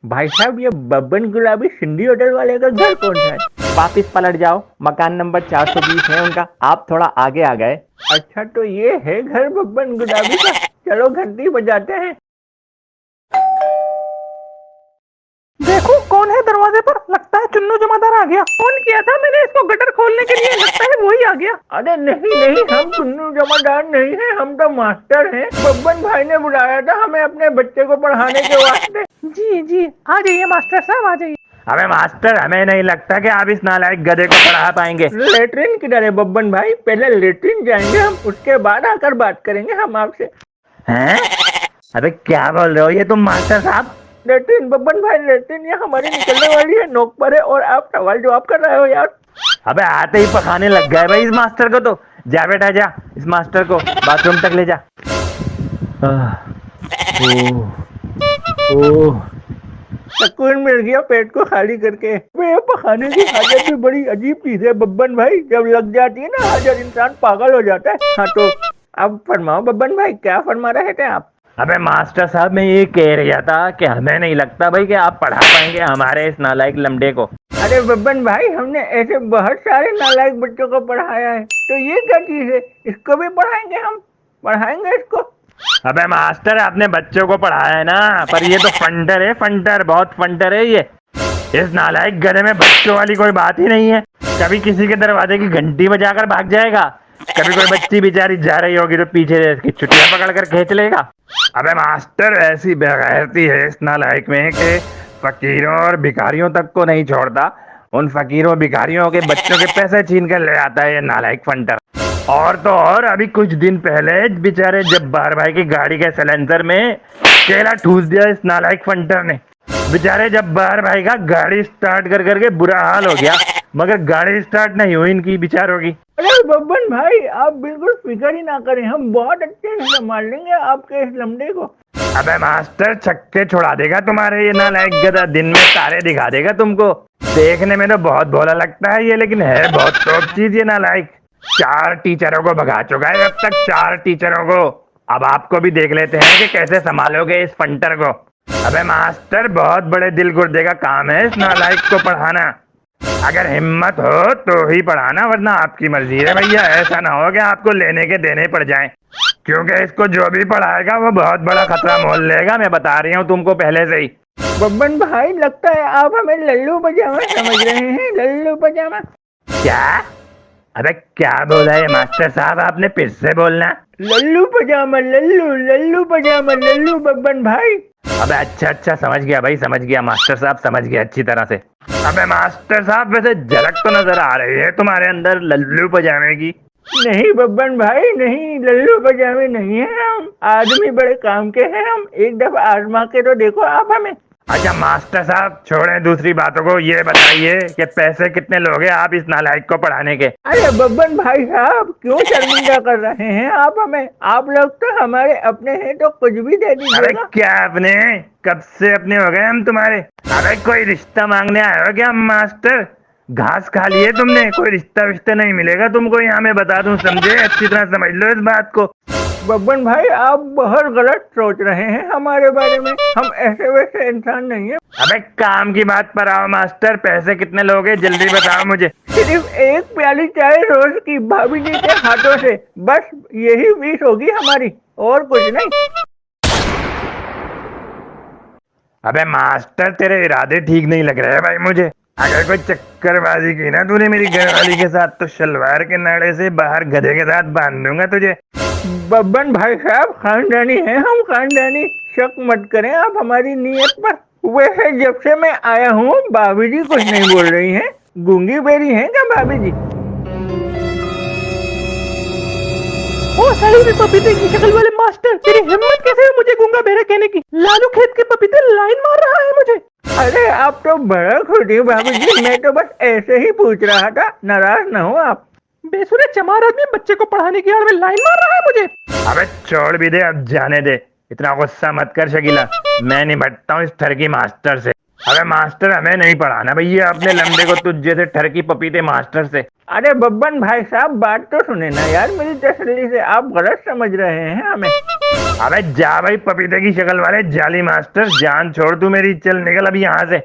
भाई साहब ये बब्बन गुलाबी सिंधी होटल वाले का घर कौन सा है? वापिस पलट जाओ, मकान नंबर 420 है उनका, आप थोड़ा आगे आ गए। अच्छा तो ये है घर बब्बन गुलाबी का। चलो घंटी बजाते हैं। देखो कौन है दरवाजे पर। लगता है चुन्नू जमादार आ गया। फोन किया था मैंने इसको गटर खोलने के लिए, लगता है वही आ गया। अरे नहीं नहीं, हम टुन्नू जमादार नहीं है, हम तो मास्टर हैं। बब्बन भाई ने बुलाया था हमें अपने बच्चे को पढ़ाने के वास्ते। जी जी, आ जाइए मास्टर साहब, आ जाइए। अबे मास्टर, हमें नहीं लगता कि आप इस नालायक गधे को पढ़ा पाएंगे। लेटरिन किधर है बब्बन भाई? पहले लेटरिन जाएंगे हम, उसके बाद आकर बात करेंगे हम आपसे। हैं? अबे क्या बोल रहे हो ये तुम मास्टर साहब? लेटरिन बब्बन भाई, लेटरिन ये हमारी निकलने वाली है, नोक पर है और आप सवाल जवाब कर रहे हो यार। अबे आते ही पकाने लग गए भाई इस मास्टर को तो। जा बेटा जा, इस मास्टर को बाथरूम तक ले जा। ओह, सुकून मिल गया पेट को खाली करके। ये पखाने की हाजत भी बड़ी अजीब चीज है बब्बन भाई, जब लग जाती है ना हाजत इंसान पागल हो जाता है। हाँ तो अब फरमाओ बब्बन भाई, क्या फरमा रहे थे आप? अबे मास्टर साहब, मैं ये कह रहा था कि हमें नहीं लगता भाई कि आप पढ़ा पाएंगे हमारे इस नालायक लमडे को। अरे बब्बन भाई, हमने ऐसे बहुत सारे नालायक बच्चों को पढ़ाया है, तो ये क्या चीज है? इसको भी पढ़ाएंगे हम, पढ़ाएंगे इसको। अबे मास्टर, आपने बच्चों को पढ़ाया है ना, पर ये तो फंटर है, फंटर, बहुत फंटर है ये। इस नालायक गधे में बच्चों वाली कोई बात ही नहीं है। कभी किसी के दरवाजे की घंटी बजाकर भाग जाएगा, कभी कोई बच्ची बेचारी जा रही होगी तो पीछे से इसकी चुटिया पकड़कर खींच लेगा। अबे मास्टर, ऐसी बेगैरती है इस नालायक में कि फकीरों और भिखारियों तक को नहीं छोड़ता। उन फकीरों भिखारियों के बच्चों के पैसे छीन कर ले आता है ये नालायक फंटर। और तो और अभी कुछ दिन पहले बेचारे जब्बार भाई की गाड़ी के सिलेंडर में केला ठूस दिया इस नालायक फंटर ने। बेचारे जब्बार भाई का गाड़ी स्टार्ट कर करके बुरा हाल हो गया, मगर गाड़ी स्टार्ट नहीं हुई इनकी बेचारों की। अरे बब्बन भाई, आप बिल्कुल फिक्र ही ना करें, हम बहुत अच्छे से संभाल लेंगे आपके इस लमडे को। अबे मास्टर, छक्के छुड़ा देगा तुम्हारे ये नालायक गधा, दिन में तारे दिखा देगा तुमको। देखने में तो बहुत भोला लगता है ये, लेकिन है बहुत टॉप चीज ये नालायक। 4 टीचरों को भगा चुका है अब तक, 4 टीचरों को। अब आपको भी देख लेते हैं कि कैसे संभालोगे इस फंटर को। अबे मास्टर, बहुत बड़े दिल गुर्दे का काम है इस नालायक को पढ़ाना। अगर हिम्मत हो तो ही पढ़ाना, वरना आपकी मर्जी है भैया। ऐसा ना हो कि आपको लेने के देने पड़ जाएं, क्योंकि इसको जो भी पढ़ाएगा वो बहुत बड़ा खतरा मोल लेगा, मैं बता रही हूँ तुमको पहले से ही। बब्बन भाई, लगता है आप हमें लल्लू पजामा समझ रहे हैं, लल्लू पजामा। क्या? अबे क्या बोला ये मास्टर साहब आपने? फिर से बोलना। लल्लू पजामा, लल्लू लल्लू पजामा, लल्लू बब्बन भाई। अबे अच्छा अच्छा, समझ गया भाई, समझ गया मास्टर साहब, समझ गया अच्छी तरह से। अबे मास्टर साहब, वैसे झलक तो नजर आ रही है तुम्हारे अंदर लल्लू पजामे की। नहीं बब्बन भाई नहीं, लल्लू पजामे नहीं है हम, आदमी बड़े काम के हैं हम। एक दफा आजमा के तो देखो आप हमें। अच्छा मास्टर साहब, छोड़ें दूसरी बातों को, ये बताइए कि पैसे कितने लोगे आप इस नालायक को पढ़ाने के? अरे बब्बन भाई साहब, क्यों शर्मिंदा कर रहे हैं आप हमें? आप लोग तो हमारे अपने हैं, तो कुछ भी दे अरे दीजिएगा। क्या अपने? कब से अपने हो गए हम तुम्हारे? अरे कोई रिश्ता मांगने आए हो क्या मास्टर? घास खा लिए तुमने, कोई रिश्ता विश्ता नहीं मिलेगा तुमको यहाँ, मैं बता दूं, समझे? अच्छी तरह समझ लो इस बात को। बब्बन भाई, आप बहुत गलत सोच रहे हैं हमारे बारे में, हम ऐसे वैसे इंसान नहीं है। अबे काम की बात पर आओ मास्टर, पैसे कितने लोगे जल्दी बताओ मुझे। सिर्फ एक प्याली चाय रोज की भाभी जी के हाथों से, बस यही फीस होगी हमारी, और कुछ नहीं। अबे मास्टर, तेरे इरादे ठीक नहीं लग रहे हैं भाई मुझे। अगर कोई चक्करबाजी की ना तूने मेरी घरवाली के साथ, तो शलवार के नाड़े से बाहर गधे के साथ बांध दूंगा तुझे। बब्बन भाई साहब, खानदानी है हम, खानदानी। शक मत करें आप हमारी नीयत पर। वैसे जब से मैं आया हूँ भाभी जी कुछ नहीं बोल रही हैं। गूंगी बेरी हैं क्या भाभी जी? ओ सही में पपीते की शक्ल वाले मास्टर, तेरी हिम्मत कैसे है मुझे गूंगा बेरा कहने की? लालू खेत के पपीते लाइन मार रहा है मुझे। अरे आप तो बड़ा खुद ही भाभी जी, मैं तो बस ऐसे ही पूछ रहा था, नाराज ना हो आप। बेसुरे चमार आदमी बच्चे को पढ़ाने की आड़ में लाइन मार रहा है मुझे। अबे छोड़ भी दे, अब जाने दे, इतना गुस्सा मत कर शकीला। मैं निपटता हूँ इस ठरकी मास्टर से। अबे मास्टर हमें नहीं पढ़ाना भैया अपने लंबे को तुझ जैसे ठरकी पपीते मास्टर से। अरे बब्बन भाई साहब बात तो सुने ना यार मेरी तसल्ली से, आप गलत समझ रहे हैं हमें। अबे जा भाई पपीते की शक्ल वाले जाली मास्टर, जान छोड़ तू मेरी, चल निकल अभी यहाँ से।